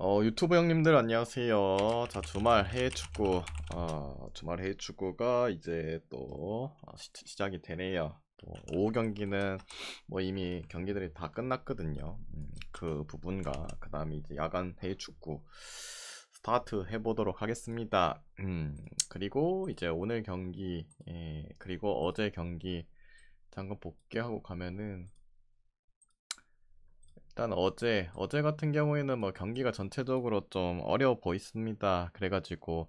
유튜브 형님들 안녕하세요. 자, 주말 해외 축구, 주말 해외 축구가 이제 또 시작이 되네요. 또 오후 경기는 뭐 이미 경기들이 다 끝났거든요. 그 부분과 그 다음에 이제 야간 해외 축구 스타트 해보도록 하겠습니다. 그리고 이제 오늘 경기, 그리고 어제 경기 잠깐 복귀하고 가면은 일단 어제 같은 경우에는 뭐 경기가 전체적으로 좀 어려워 보였습니다. 그래가지고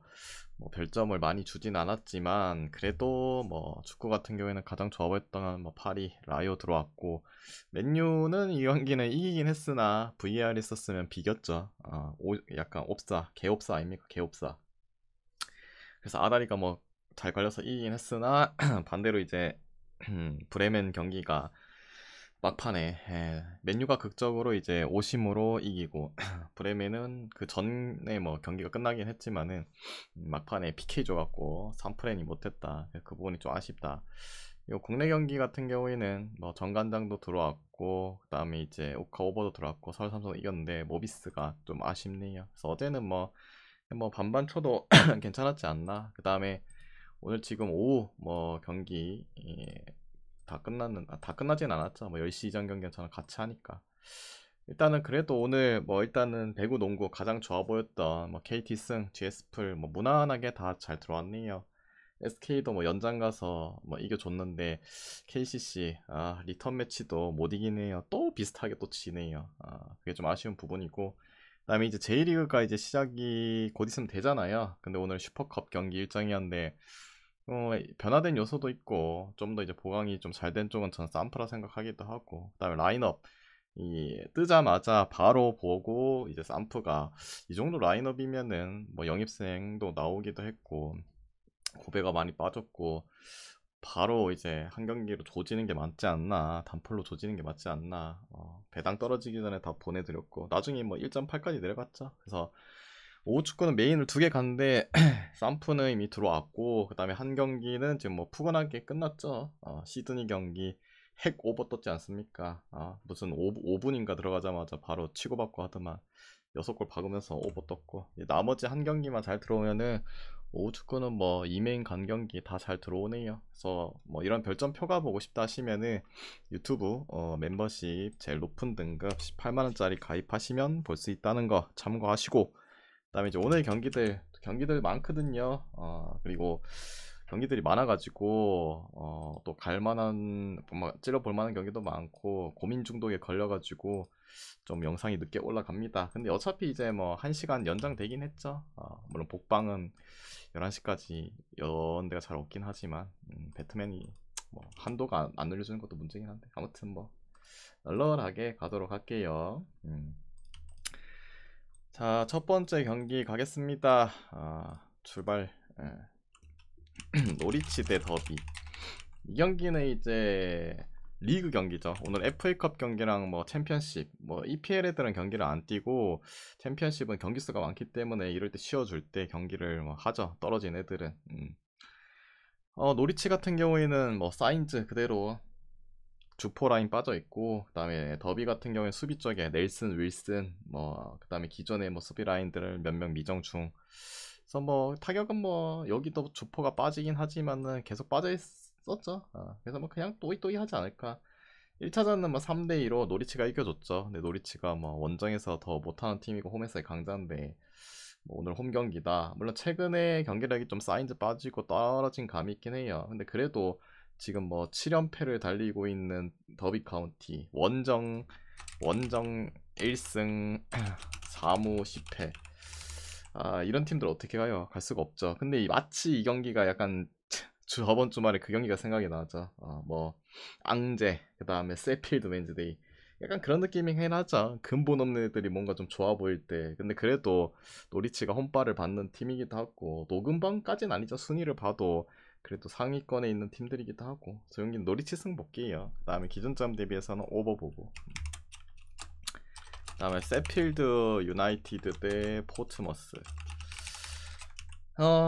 뭐 별점을 많이 주진 않았지만 그래도 뭐 축구 같은 경우에는 가장 좋아 보였던 뭐 파리 라이오 들어왔고, 맨유는 이 경기는 이기긴 했으나 VAR 있었으면 비겼죠. 약간 옵사 개옵사 아닙니까, 개옵사. 그래서 아다리가 뭐 잘 걸려서 이기긴 했으나 반대로 이제 브레멘 경기가 막판에 맨유가 극적으로 이제 오심으로 이기고 브레멘은 그 전에 뭐 경기가 끝나긴 했지만은 막판에 PK 줘갖고 3프렌이 못했다. 그 부분이 좀 아쉽다. 요 국내 경기 같은 경우에는 뭐 정관장도 들어왔고 그 다음에 이제 오카오버도 들어왔고 서울 삼성 이겼는데 모비스가 좀 아쉽네요. 그래서 어제는 뭐 반반 쳐도 괜찮았지 않나. 그 다음에 오늘 지금 오후 뭐 경기 다 끝나진 않았죠. 뭐 10시 이전 경기는 저는 같이 하니까. 일단은 그래도 오늘 뭐 일단은 배구 농구 가장 좋아 보였던 뭐 KT 승, GS풀 뭐 무난하게 다 잘 들어왔네요. SK도 뭐 연장 가서 뭐 이겨줬는데 KCC 리턴 매치도 못 이기네요. 또 비슷하게 또 지네요. 그게 좀 아쉬운 부분이고, 그다음에 이제 J리그가 이제 시작이 곧 있으면 되잖아요. 근데 오늘 슈퍼컵 경기 일정이었는데 변화된 요소도 있고 좀 더 이제 보강이 좀 잘 된 쪽은 저는 산프라 생각하기도 하고, 그다음에 라인업 뜨자마자 바로 보고 이제 산프가 이 정도 라인업이면은 뭐 영입생도 나오기도 했고 고배가 많이 빠졌고 바로 이제 한 경기로 조지는 게 맞지 않나, 단폴로 조지는 게 맞지 않나. 배당 떨어지기 전에 다 보내드렸고 나중에 뭐 1.8까지 내려갔죠. 그래서 오후 축구는 메인을 두 개 갔는데 쌈프는 이미 들어왔고 그 다음에 한 경기는 지금 뭐 푸근하게 끝났죠. 시드니 경기 핵 오버 떴지 않습니까? 무슨 5분인가 들어가자마자 바로 치고받고 하더만 6골 박으면서 오버 떴고, 나머지 한 경기만 잘 들어오면은 오후 축구는 뭐 이메인 간 경기 다 잘 들어오네요. 그래서 뭐 이런 별점표가 보고 싶다 하시면은 유튜브 멤버십 제일 높은 등급 18만원짜리 가입하시면 볼 수 있다는 거 참고하시고, 그다음에 이제 오늘 경기들 많거든요. 그리고 경기들이 많아가지고 또 갈만한 뭐 찔러볼 만한 경기도 많고 고민 중독에 걸려가지고 좀 영상이 늦게 올라갑니다. 근데 어차피 이제 뭐 1시간 연장되긴 했죠. 물론 복방은 11시까지 연대가 잘 없긴 하지만 배트맨이 뭐 한도가 안 늘려주는 것도 문제긴 한데 아무튼 뭐 널널하게 가도록 할게요. 자, 첫 번째 경기 가겠습니다. 출발. 노리치 대 더비. 이 경기는 이제 리그 경기죠. 오늘 FA컵 경기랑 뭐 챔피언십, 뭐 EPL 애들은 경기를 안 뛰고 챔피언십은 경기 수가 많기 때문에 이럴 때 쉬어줄 때 경기를 뭐 하죠. 떨어진 애들은. 노리치 같은 경우에는 뭐 사인즈 그대로 주포 라인 빠져 있고, 그다음에 더비 같은 경우에 수비 쪽에 넬슨, 윌슨, 뭐 그다음에 기존의 뭐 수비 라인들을 몇 명 미정 중. 그래서 뭐 타격은 뭐 여기도 주포가 빠지긴 하지만은 계속 빠져 있었죠. 그래서 뭐 그냥 또이또이 하지 않을까. 1차전은 뭐 3대2로 노리치가 이겨줬죠. 근데 노리치가 뭐 원정에서 더 못하는 팀이고 홈에서의 강자인데 뭐 오늘 홈 경기다. 물론 최근에 경기력이 좀 사인즈 빠지고 떨어진 감이 있긴 해요. 근데 그래도 지금 뭐 7연패를 달리고 있는 더비 카운티 원정 1승 사무 10패. 이런 팀들 어떻게 가요? 갈 수가 없죠. 근데 마치 이 경기가 약간 저번 주말에 그 경기가 생각이 나죠. 뭐 앙제 그 다음에 세필드 웬즈데이 약간 그런 느낌이긴 하죠. 근본 없는 애들이 뭔가 좀 좋아 보일 때. 근데 그래도 노리치가 홈발을 받는 팀이기도 하고 노근방까지는 아니죠. 순위를 봐도 그래도 상위권에 있는 팀들이기도 하고. 저 경기는 노리치 승복이에요. 그 다음에 기존점 대비해서는 오버보고, 그 다음에 세필드 유나이티드 대 포츠머스.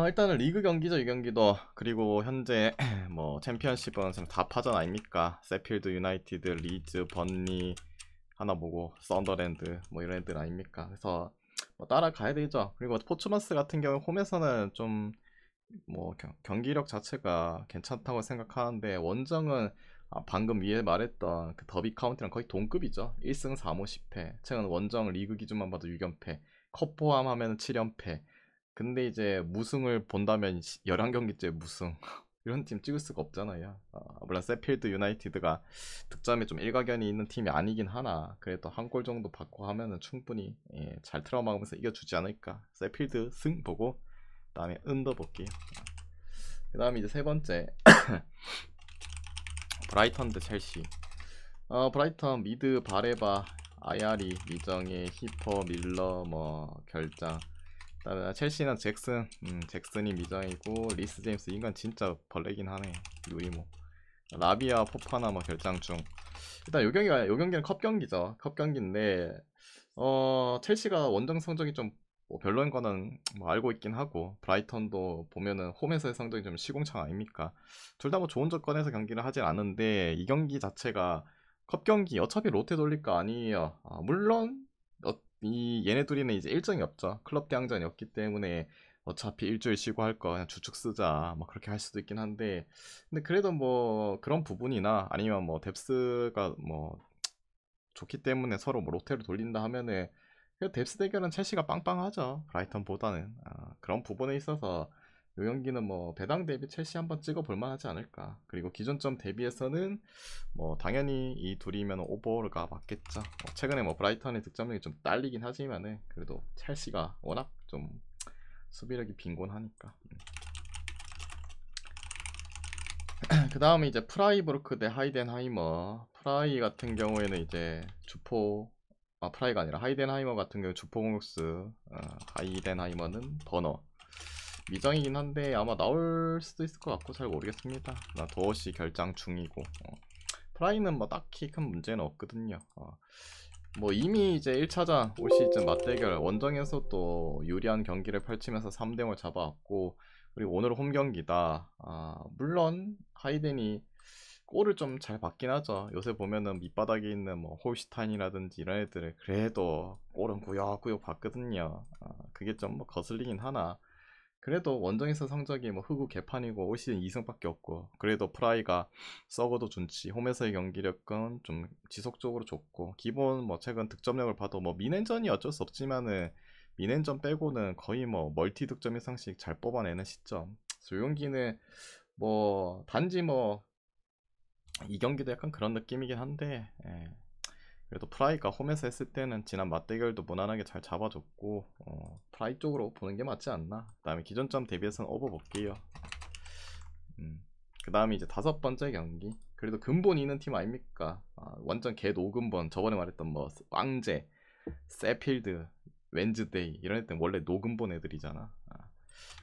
일단은 리그 경기죠, 이 경기도. 그리고 현재 뭐 챔피언십은 지금 4파전 아닙니까? 세필드 유나이티드, 리즈, 번니 하나 보고 썬더랜드 뭐 이런 애들 아닙니까? 그래서 뭐 따라가야 되죠. 그리고 포츠마스 같은 경우 홈에서는 좀 뭐 경기력 자체가 괜찮다고 생각하는데 원정은 방금 위에 말했던 그 더비 카운티랑 거의 동급이죠. 1승 3무 10패. 최근 원정 리그 기준만 봐도 6연패. 컵 포함하면 7연패. 근데 이제 무승을 본다면 11경기째 무승. 이런 팀 찍을 수가 없잖아요. 물론 세필드 유나이티드가 득점에 좀 일가견이 있는 팀이 아니긴 하나 그래도 한 골 정도 받고 하면은 충분히 잘 틀어막으면서 이겨주지 않을까. 세필드 승 보고 다음에 은더 볼게요. 그 다음에 이제 세 번째 브라이턴 대 첼시. 브라이턴 미드 바레바 아야리 미정의 히퍼 밀러 뭐 결장. 그다음에 첼시는 잭슨이 미정이고 리스 제임스 인간 진짜 벌레긴 하네. 유리모 라비아 포파나 뭐 결장 중. 일단 요 경기는 컵 경기죠. 컵 경기인데 첼시가 원정 성적이 좀 뭐 별로인 거는 뭐 알고 있긴 하고 브라이턴도 보면은 홈에서의 성적이 좀 시궁창 아닙니까? 둘 다 뭐 좋은 조건에서 경기를 하진 않은데 이 경기 자체가 컵 경기 어차피 롯데 돌릴 거 아니에요. 물론 이 얘네 둘이는 이제 일정이 없죠. 클럽 대항전이 없기 때문에 어차피 일주일 쉬고 할 거 그냥 주축 쓰자 뭐 그렇게 할 수도 있긴 한데 근데 그래도 뭐 그런 부분이나 아니면 뭐 뎁스가 뭐 좋기 때문에 서로 뭐 롯데로 돌린다 하면은 그 뎁스 대결은 첼시가 빵빵하죠. 브라이턴보다는 그런 부분에 있어서 요 경기는 뭐 배당 대비 첼시 한번 찍어 볼 만하지 않을까. 그리고 기존점 대비해서는 뭐 당연히 이 둘이면 오버가 맞겠죠. 최근에 뭐 브라이턴의 득점력이 좀 딸리긴 하지만은 그래도 첼시가 워낙 좀 수비력이 빈곤하니까. 그 다음에 이제 프라이부르크 대 하이덴하이머. 프라이 같은 경우에는 이제 주포 프라이가 아니라 하이덴하이머 같은 경우 주포 공격수, 하이덴하이머는 버너. 미정이긴 한데 아마 나올 수도 있을 것 같고 잘 모르겠습니다. 나 도어시 결장 중이고. 프라이는 뭐 딱히 큰 문제는 없거든요. 뭐 이미 이제 1차전 올 시즌 맞대결 원정에서 또 유리한 경기를 펼치면서 3대0을 잡아왔고 그리고 오늘 홈 경기다. 물론 하이덴이 골을 좀 잘 받긴 하죠. 요새 보면은 밑바닥에 있는 뭐 홀슈타인이라든지 이런 애들을 그래도 골은 구역구역 받거든요. 그게 좀 뭐 거슬리긴 하나. 그래도 원정에서 성적이 뭐 흑우 개판이고 올 시즌 2승밖에 없고 그래도 프라이가 썩어도 준치 홈에서의 경기력은 좀 지속적으로 좋고 기본 뭐 최근 득점력을 봐도 뭐 미넨전이 어쩔 수 없지만은 미넨전 빼고는 거의 뭐 멀티 득점 이상씩 잘 뽑아내는 시점. 조용기는 뭐 단지 뭐 이 경기도 약간 그런 느낌이긴 한데 그래도 프라이가 홈에서 했을 때는 지난 맞대결도 무난하게 잘 잡아줬고 프라이 쪽으로 보는 게 맞지 않나. 그 다음에 기존점 대비해서는 오버 볼게요. 그 다음에 이제 다섯 번째 경기. 그래도 근본 있는 팀 아닙니까? 완전 개 노근본. 저번에 말했던 뭐 왕제, 세필드, 웬즈데이 이런 애들은 원래 노근본 애들이잖아.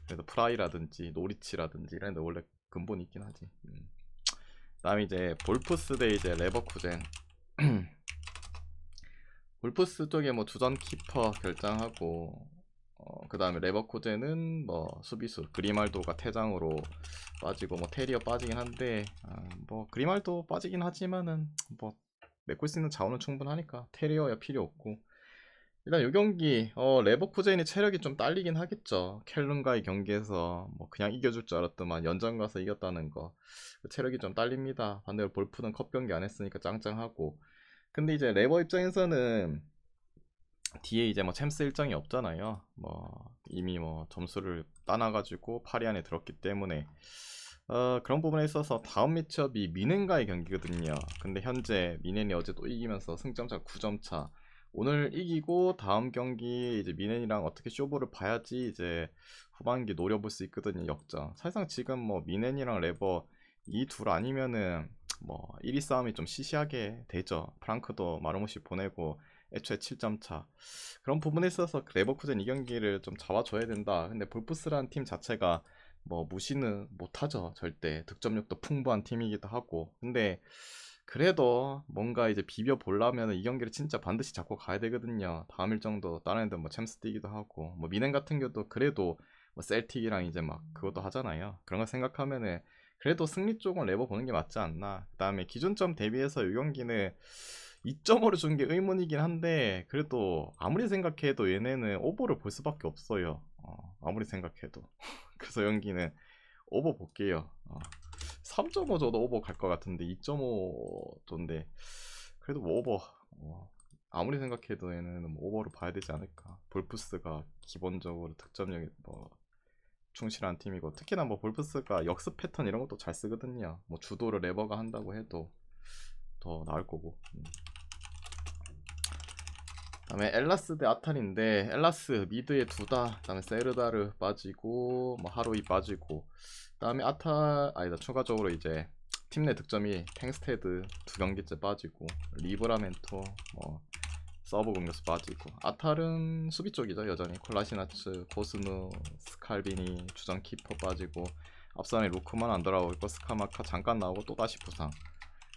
그래도 프라이라든지 노리치라든지 이런 애들 원래 근본이 있긴 하지. 그 다음에 이제 볼프스 대 이제 레버쿠젠. 볼프스 쪽에 뭐 주전 키퍼 결장하고 그 다음에 레버쿠젠은 뭐 수비수 그리말도가 퇴장으로 빠지고 뭐 테리어 빠지긴 한데 뭐 그리말도 빠지긴 하지만은 뭐 메꿀 수 있는 자원은 충분하니까 테리어야 필요 없고 일단 이 경기 레버쿠젠이 체력이 좀 딸리긴 하겠죠. 켈른과의 경기에서 뭐 그냥 이겨줄 줄 알았더만 연장 가서 이겼다는 거 체력이 좀 딸립니다. 반대로 볼프는 컵 경기 안 했으니까 짱짱하고 근데 이제 레버 입장에서는 뒤에 이제 뭐 챔스 일정이 없잖아요. 뭐 이미 뭐 점수를 따놔가지고 8위 안에 들었기 때문에 그런 부분에 있어서 다음 매치업이 미넨과의 경기거든요. 근데 현재 미넨이 어제 또 이기면서 승점차 9점 차. 오늘 이기고 다음 경기 이제 미넨이랑 어떻게 쇼부를 봐야지 이제 후반기 노려볼 수 있거든요. 역전. 사실상 지금 뭐 미넨이랑 레버 이 둘 아니면은 뭐 1위 싸움이 좀 시시하게 되죠. 프랑크도 마르모시 보내고 애초에 7점 차. 그런 부분에 있어서 레버쿠젠 이 경기를 좀 잡아줘야 된다. 근데 볼프스라는 팀 자체가 뭐 무시는 못하죠. 절대 득점력도 풍부한 팀이기도 하고. 근데 그래도 뭔가 이제 비벼 보려면 이 경기를 진짜 반드시 잡고 가야 되거든요. 다음 일정도 다른 애들 뭐 챔스 뛰기도 하고 뭐 미넨 같은 경우도 그래도 뭐 셀틱이랑 이제 막 그것도 하잖아요. 그런 거 생각하면은 그래도 승리 쪽은 레버 보는 게 맞지 않나. 그 다음에 기준점 대비해서 이 경기는 2.5를 준 게 의문이긴 한데 그래도 아무리 생각해도 얘네는 오버를 볼 수밖에 없어요. 아무리 생각해도. 그래서 연기는 오버 볼게요. 3.5 줘도 오버 갈 것 같은데 2.5 존데 그래도 뭐 오버. 아무리 생각해도 얘는 뭐 오버로 봐야 되지 않을까. 볼프스가 기본적으로 득점력이 뭐 충실한 팀이고, 특히나 뭐 볼프스가 역습 패턴 이런 것도 잘 쓰거든요. 뭐 주도를 레버가 한다고 해도 더 나을 거고. 다음에 엘라스 대 아탈인데, 엘라스 미드에 두다, 그다음에 세르다르 빠지고 뭐 하루이 빠지고, 그다음에 아탈 아니다, 추가적으로 이제 팀 내 득점이 탱스테드 2경기째 빠지고, 리브라멘토 뭐 서브 공격수 빠지고, 아탈은 수비 쪽이죠. 여전히 콜라시나츠, 고스누, 스칼비니, 주전 키퍼 빠지고, 앞선에 루크만 안 돌아오고 있고, 스카마카 잠깐 나오고 또 다시 부상.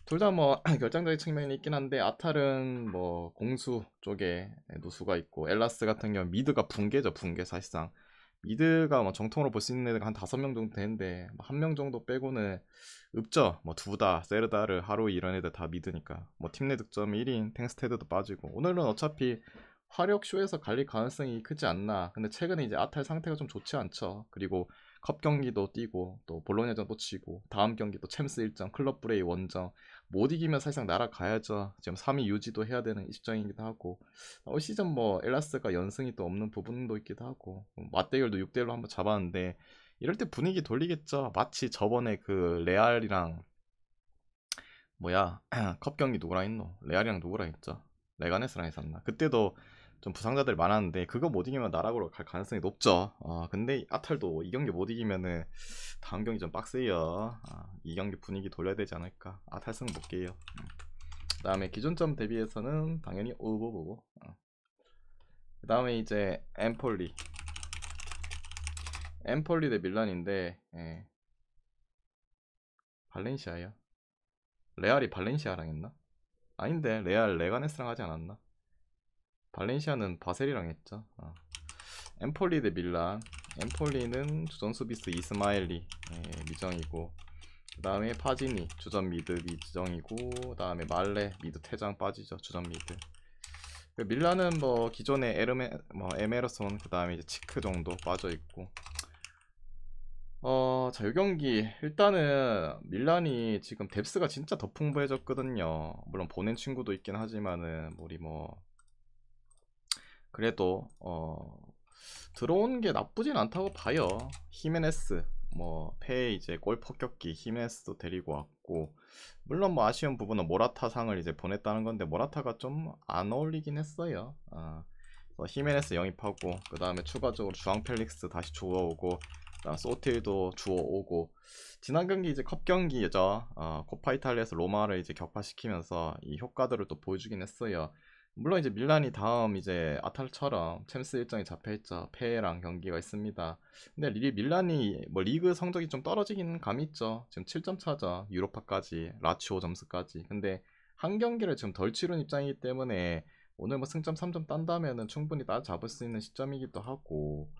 둘 다 뭐 결정적인 측면이 있긴 한데, 아탈은 뭐 공수 쪽에 누수가 있고, 엘라스 같은 경우 미드가 붕괴죠. 붕괴. 사실상 미드가 뭐 정통으로 볼 수 있는 애가 한 5명 정도 되는데, 뭐 1명 정도 빼고는 없죠. 뭐 두다, 세르다르, 하루 이런 애들 다 미드니까. 뭐 팀 내 득점 1인 탱스테드도 빠지고, 오늘은 어차피 화력쇼에서 갈릴 가능성이 크지 않나. 근데 최근에 이제 아탈 상태가 좀 좋지 않죠. 그리고 컵 경기도 뛰고 또 볼로냐전 또 치고, 다음 경기 또 챔스 일정, 클럽 브레이 원정 못 이기면 사실상 날아가야죠. 지금 3위 유지도 해야 되는 입장이기도 하고, 올 시즌 뭐 엘라스가 연승이 또 없는 부분도 있기도 하고, 맞대결도 6대1로 한번 잡았는데 이럴 때 분위기 돌리겠죠. 마치 저번에 그 레알이랑 뭐야 컵 경기 누구랑 했노? 레알이랑 누구랑 했죠? 레가네스랑 했었나? 그때도 좀 부상자들 많았는데 그거 못 이기면 나락으로 갈 가능성이 높죠. 근데 아탈도 이 경기 못 이기면은 다음 경기 좀 빡세요. 이 경기 분위기 돌려야 되지 않을까. 아탈승 볼게요. 그 다음에 기준점 대비해서는 당연히 오버 보고, 그 다음에 이제 엠폴리 대 밀란인데, 발렌시아요. 레알이 발렌시아랑 했나? 아닌데, 레알 레가네스랑 하지 않았나? 발렌시아는 바셀이랑 했죠. 엠폴리 대 밀란. 엠폴리는 주전 수비수 이스마엘리 미정이고, 그 다음에 파지니 주전 미드 미정이고, 그 다음에 말레 미드 퇴장 빠지죠. 주전 미드. 밀란은 뭐 기존에 에메르손, 그 다음에 이제 치크 정도 빠져 있고. 자, 이 경기 일단은 밀란이 지금 뎁스가 진짜 더 풍부해졌거든요. 물론 보낸 친구도 있긴 하지만은 우리 뭐 그래도 들어온 게 나쁘진 않다고 봐요. 히메네스 뭐 패에 이제 골 폭격기 히메네스도 데리고 왔고, 물론 뭐 아쉬운 부분은 모라타 상을 이제 보냈다는 건데 모라타가 좀 안 어울리긴 했어요. 히메네스 영입하고, 그 다음에 추가적으로 주앙 펠릭스 다시 주워오고, 소틸도 주워오고, 지난 경기 이제 컵 경기죠. 코파 이탈리아에서 로마를 이제 격파시키면서 이 효과들을 또 보여주긴 했어요. 물론 이제 밀란이 다음 이제 아탈처럼 챔스 일정이 잡혀있죠. 페랑 경기가 있습니다. 근데 밀란이 뭐 리그 성적이 좀 떨어지긴 감이 있죠. 지금 7점 차죠. 유로파까지, 라치오 점수까지. 근데 한 경기를 지금 덜 치른 입장이기 때문에 오늘 뭐 승점 3점 딴다면은 충분히 따라잡을 수 있는 시점이기도 하고,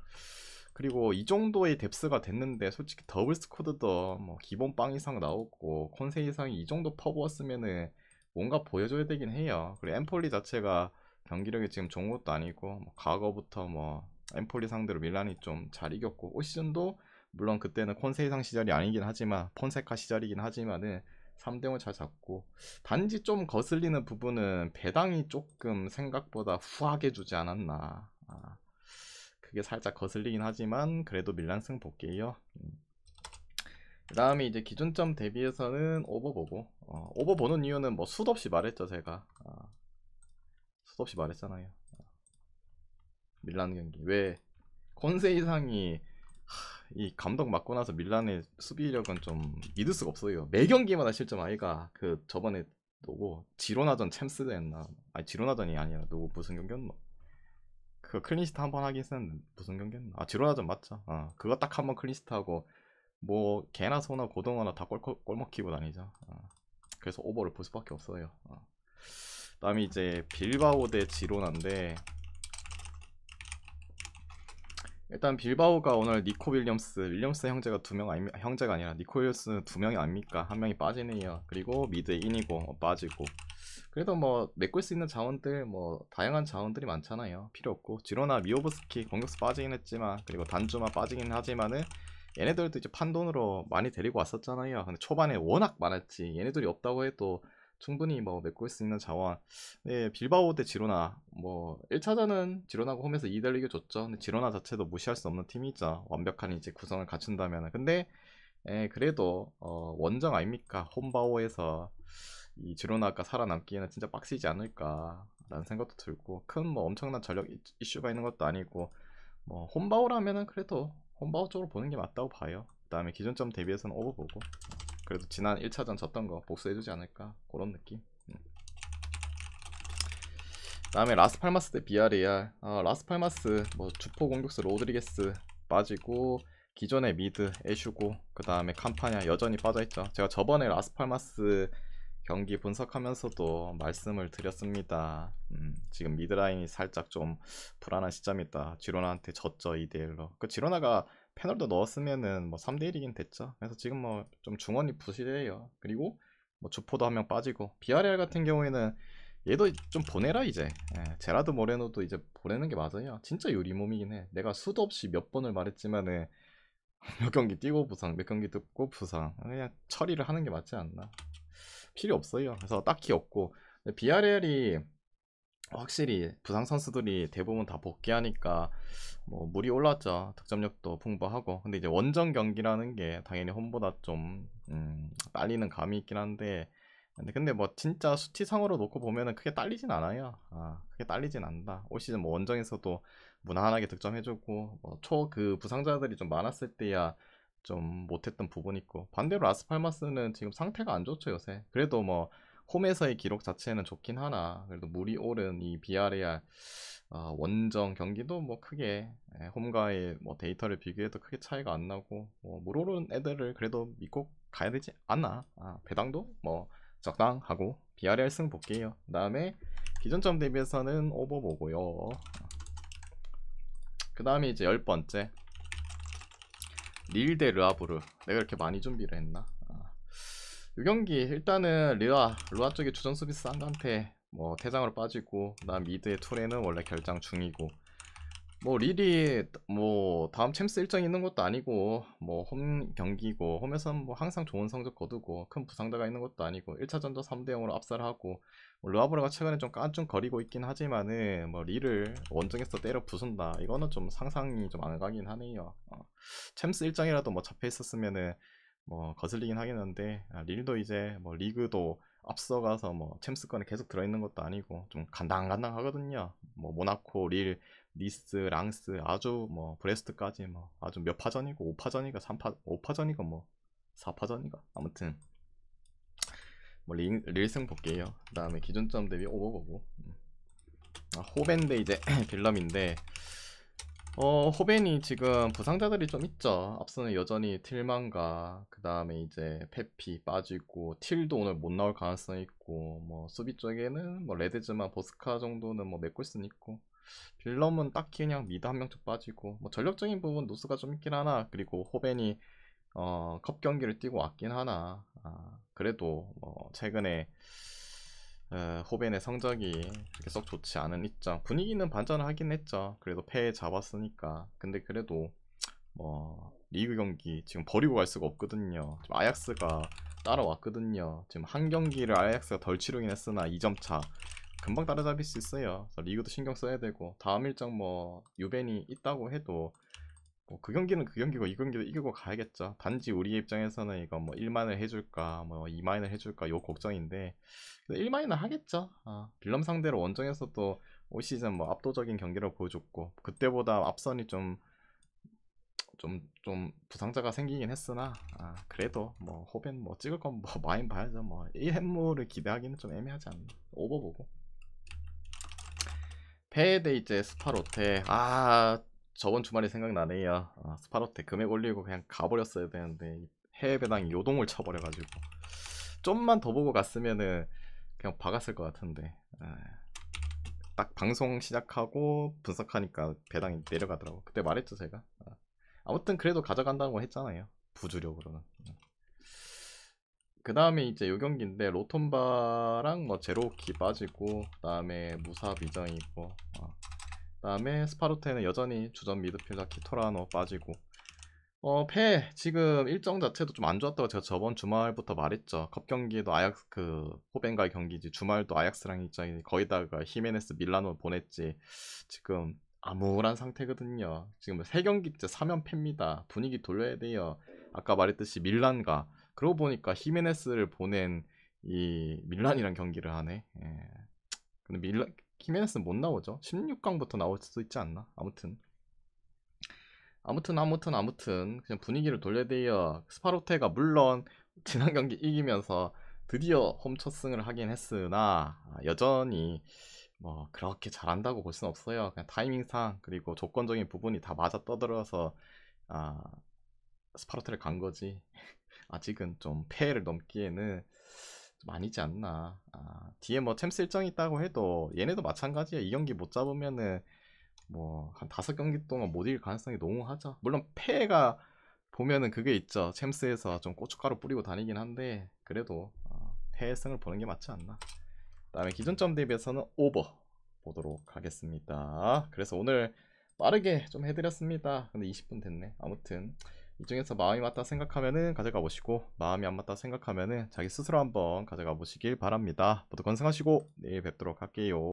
그리고 이 정도의 뎁스가 됐는데 솔직히 더블 스쿼드도 뭐 기본 빵 이상 나오고 콘세 이상이 이 정도 퍼부었으면은 뭔가 보여줘야 되긴 해요. 그리고 엠폴리 자체가 경기력이 지금 좋은 것도 아니고, 뭐 과거부터 뭐 엠폴리 상대로 밀란이 좀 잘 이겼고, 올 시즌도 물론 그때는 콘세 이상 시절이 아니긴 하지만 폰세카 시절이긴 하지만은 3대0을 잘 잡고, 단지 좀 거슬리는 부분은 배당이 조금 생각보다 후하게 주지 않았나. 그게 살짝 거슬리긴 하지만 그래도 밀란승 볼게요. 그 다음에 이제 기준점 대비해서는 오버 보고, 오버 보는 이유는 뭐 수도 없이 말했죠. 제가 수도 없이 말했잖아요. 밀란 경기 왜 콘세 이상이 이 감독 맡고 나서 밀란의 수비력은 좀 믿을 수가 없어요. 매 경기마다 실점 아이가. 그 저번에 누구 지로나전 챔스 했나? 아니 지로나전이 아니라 누구 무슨 경기였노? 그 클린시트 한 번 하긴 했는데 무슨 경기였나? 지로나전 맞죠? 그거 딱 한 번 클린시트 하고 뭐 개나 소나 고등어나 다 꼴 먹히고 다니죠. 그래서 오버를 볼 수밖에 없어요. 다음에 이제 빌바오 대 지로나인데, 일단 빌바오가 오늘 니코 윌리엄스 형제가 2명 형제가 아니라 니코 윌리엄스 2명이 아닙니까? 한 명이 빠지네요. 그리고 미드 인이고 빠지고, 그래도 뭐 메꿀 수 있는 자원들 뭐 다양한 자원들이 많잖아요. 필요 없고 지로나 미오브스키 공격수 빠지긴 했지만 그리고 단주만 빠지긴 하지만은 얘네들도 이제 판돈으로 많이 데리고 왔었잖아요. 근데 초반에 워낙 많았지. 얘네들이 없다고 해도 충분히 뭐 메꿀 수 있는 자원. 네, 빌바오 대 지로나 뭐 1차전은 지로나가 홈에서 2대1 이겨줬죠. 근데 지로나 자체도 무시할 수 없는 팀이죠. 완벽한 이제 구성을 갖춘다면. 근데 그래도 원정 아닙니까? 홈바오에서 이 지로나가 살아남기에는 진짜 빡시지 않을까 라는 생각도 들고 큰 뭐 엄청난 전력 이슈가 있는 것도 아니고 뭐 홈바오라면은 그래도 홈바오 쪽으로 보는 게 맞다고 봐요. 그 다음에 기존점 대비해서는 오버보고 그래도 지난 1차전 졌던 거 복수해주지 않을까 그런 느낌. 다음에 라스팔마스 대 비아레알. 라스팔마스 뭐 주포 공격수 로드리게스 빠지고 기존의 미드 애슈고 그 다음에 캄파냐 여전히 빠져있죠. 제가 저번에 라스팔마스 경기 분석하면서도 말씀을 드렸습니다. 지금 미드라인이 살짝 좀 불안한 시점이다. 지로나한테 졌죠 2대1로. 그 지로나가 패널도 넣었으면은 뭐 3대1이긴 됐죠. 그래서 지금 뭐 좀 중원이 부실해요. 그리고 뭐 주포도 한 명 빠지고 비아레알 같은 경우에는 얘도 좀 보내라 이제. 제라드 모레노도 이제 보내는 게 맞아요. 진짜 요리 몸이긴 해. 내가 수도 없이 몇 번을 말했지만은 몇 경기 뛰고 부상, 몇 경기 뛰고 부상. 그냥 처리를 하는 게 맞지 않나. 필요 없어요. 그래서 딱히 없고 비아레알이 확실히 부상 선수들이 대부분 다 복귀하니까 뭐 물이 올랐죠. 득점력도 풍부하고. 근데 이제 원정 경기라는 게 당연히 홈보다 좀 딸리는 감이 있긴 한데 근데 뭐 진짜 수치상으로 놓고 보면은 크게 딸리진 않아요. 크게 딸리진 않는다. 올 시즌 뭐 원정에서도 무난하게 득점해주고 뭐 그 부상자들이 좀 많았을 때야 좀 못했던 부분이 있고 반대로 라스팔마스는 지금 상태가 안 좋죠 요새. 그래도 뭐 홈에서의 기록 자체는 좋긴 하나 그래도 물이 오른 이 비아레알 원정 경기도 뭐 크게 홈과의 뭐 데이터를 비교해도 크게 차이가 안 나고 물 오른 애들을 그래도 믿고 가야 되지 않나. 배당도 뭐 적당하고 비아레알 승 볼게요. 그 다음에 기존점 대비해서는 오버 보고요. 그 다음에 이제 10번째 릴 대 르아브르. 내가 이렇게 많이 준비를 했나? 이 경기 일단은 르아 쪽에 주전 수비수 상한테 뭐 퇴장으로 빠지고 그다음 미드의 투레는 원래 결장 중이고 뭐 릴이 뭐 다음 챔스 일정이 있는 것도 아니고 뭐 홈 경기고 홈에서는 뭐 항상 좋은 성적 거두고 큰 부상자가 있는 것도 아니고 1차전도 3대0으로 압살하고 뭐 르아브르가 최근에 좀 깐충거리고 있긴 하지만은 뭐 릴을 원정에서 때려 부순다 이거는 좀 상상이 좀 안 가긴 하네요. 챔스 일정이라도 뭐 잡혀 있었으면은 뭐 거슬리긴 하겠는데 릴도 이제 뭐 리그도 앞서가서 뭐 챔스권에 계속 들어있는 것도 아니고 좀 간당간당 하거든요. 뭐 모나코, 릴, 니스, 랑스 아주 뭐 브레스트까지 뭐 아주 몇 파전이고 5파전이가 3파 5파전이가 뭐 4파전이가 아무튼 뭐 릴승 볼게요. 그 다음에 기준점 대비 오버 보고 호벤데 이제 빌럼인데 호벤이 지금 부상자들이 좀 있죠. 앞서는 여전히 틸만가 그 다음에 이제 페피 빠지고 틸도 오늘 못 나올 가능성이 있고 뭐 수비 쪽에는 뭐 레드즈만 보스카 정도는 뭐 메꿀 수는 있고 빌럼은 딱히 그냥 미드 한 명씩 빠지고 뭐 전력적인 부분 누수가 좀 있긴 하나 그리고 호벤이 컵 경기를 뛰고 왔긴 하나 그래도 뭐 최근에 호벤의 성적이 그렇게 썩 좋지 않은 입장 분위기는 반전을 하긴 했죠. 그래도 패 잡았으니까. 근데 그래도 뭐 리그 경기 지금 버리고 갈 수가 없거든요. 지금 아약스가 따라왔거든요. 지금 한 경기를 아약스가 덜 치르긴 했으나 2점 차 금방 따라잡을 수 있어요. 그래서 리그도 신경 써야 되고 다음 일정 뭐 유벤이 있다고 해도 뭐 그 경기는 그 경기고 이 경기도 이기고 가야겠죠. 단지 우리 입장에서는 이거 뭐 1만을 해줄까 뭐 2만을 해줄까 요 걱정인데 1만이나 하겠죠. 빌럼 상대로 원정에서도 올 시즌 뭐 압도적인 경기를 보여줬고 그때보다 앞선이 좀 부상자가 생기긴 했으나 그래도 뭐 호벤 뭐 찍을 건 뭐 많이 봐야죠. 뭐 이 햄물을 기대하기는 좀 애매하지 않나. 오버보고 패대 이제 스파로테 저번 주말에 생각나네요. 스파로테 금액 올리고 그냥 가버렸어야 되는데 해외 배당이 요동을 쳐버려가지고 좀만 더 보고 갔으면은 그냥 박았을 것 같은데 딱 방송 시작하고 분석하니까 배당이 내려가더라고. 그때 말했죠 제가. 아무튼 그래도 가져간다고 했잖아요. 부주력으로는. 그 다음에 이제 요 경기인데 로톤바랑 뭐 제로키 빠지고 그다음에 무사 비정이고 그다음에 스파르타는 여전히 주전 미드필더 키토라노 빠지고 패 지금 일정 자체도 좀 안 좋았다고 제가 저번 주말부터 말했죠. 컵 경기도 아약스 그 호벤과의 경기지 주말도 아약스랑 있잖아요. 거기다가 히메네스 밀라노 보냈지. 지금 암울한 상태거든요. 지금 3경기째 3연패입니다. 분위기 돌려야 돼요. 아까 말했듯이 밀란과 그러고 보니까 히메네스를 보낸 이 밀란이랑 경기를 하네. 예. 근데 히메네스는 못 나오죠. 16강부터 나올 수도 있지 않나? 아무튼 그냥 분위기를 돌려야 돼요. 스파르타가 물론 지난 경기 이기면서 드디어 홈 첫 승을 하긴 했으나 여전히 뭐 그렇게 잘한다고 볼 수는 없어요. 그냥 타이밍상 그리고 조건적인 부분이 다 맞아 떠들어서 아, 스파르타를 간 거지. 아직은 좀 폐해를 넘기에는 좀 아니지 않나. 뒤에 뭐 챔스 일정이 있다고 해도 얘네도 마찬가지야. 이 경기 못 잡으면은 뭐 한 5경기 동안 못 이길 가능성이 농후하죠. 물론 패가 보면은 그게 있죠. 챔스에서 좀 고춧가루 뿌리고 다니긴 한데 그래도 패승을 보는 게 맞지 않나. 그다음에 기존점 대비해서는 오버 보도록 하겠습니다. 그래서 오늘 빠르게 좀 해드렸습니다. 근데 20분 됐네. 아무튼 이 중에서 마음이 맞다 생각하면은 가져가 보시고 마음이 안 맞다 생각하면은 자기 스스로 한번 가져가 보시길 바랍니다. 모두 건승하시고 내일 뵙도록 할게요.